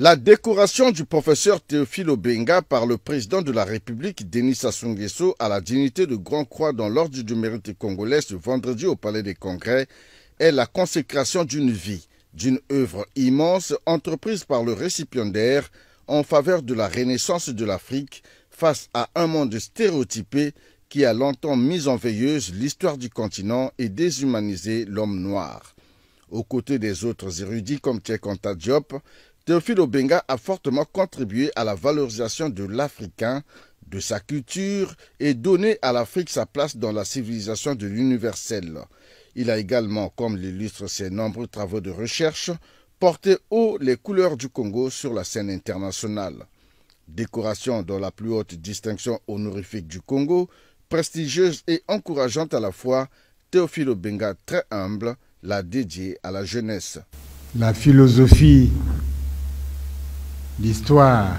La décoration du professeur Théophile Obenga par le président de la République, Denis Sassou Nguesso, à la dignité de Grand Croix dans l'Ordre du Mérite congolais ce vendredi au Palais des Congrès est la consécration d'une vie, d'une œuvre immense entreprise par le récipiendaire en faveur de la renaissance de l'Afrique face à un monde stéréotypé qui a longtemps mis en veilleuse l'histoire du continent et déshumanisé l'homme noir. Aux côtés des autres érudits comme Cheikh Anta Diop, Théophile Obenga a fortement contribué à la valorisation de l'Africain, de sa culture et donné à l'Afrique sa place dans la civilisation de l'universel. Il a également, comme l'illustrent ses nombreux travaux de recherche, porté haut les couleurs du Congo sur la scène internationale. Décoration dans la plus haute distinction honorifique du Congo, prestigieuse et encourageante à la fois, Théophile Obenga, très humble, l'a dédiée à la jeunesse. La philosophie, l'histoire,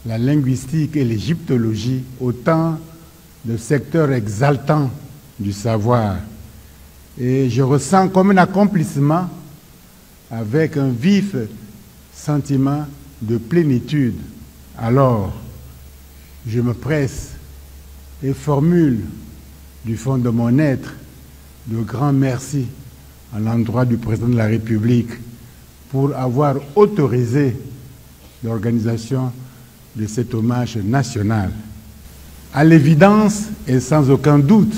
la linguistique et l'égyptologie, autant de secteurs exaltants du savoir. Et je ressens comme un accomplissement avec un vif sentiment de plénitude. Alors, je me presse et formule du fond de mon être de grands merci à l'endroit du président de la République pour avoir autorisé l'organisation de cet hommage national. À l'évidence et sans aucun doute,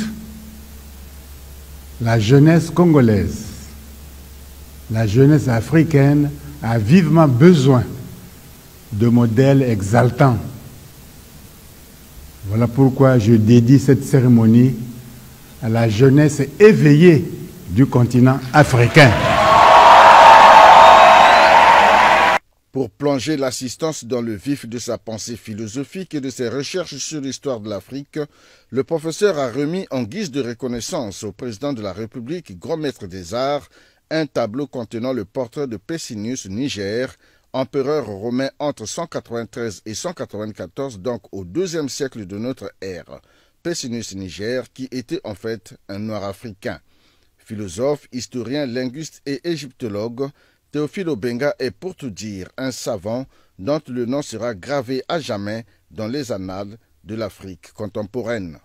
la jeunesse congolaise, la jeunesse africaine a vivement besoin de modèles exaltants. Voilà pourquoi je dédie cette cérémonie à la jeunesse éveillée du continent africain. Pour plonger l'assistance dans le vif de sa pensée philosophique et de ses recherches sur l'histoire de l'Afrique, le professeur a remis en guise de reconnaissance au président de la République, grand maître des arts, un tableau contenant le portrait de Pessinus Niger, empereur romain entre 193 et 194, donc au IIe siècle de notre ère. Pessinus Niger, qui était en fait un noir africain. Philosophe, historien, linguiste et égyptologue, Théophile Obenga est pour tout dire un savant dont le nom sera gravé à jamais dans les annales de l'Afrique contemporaine.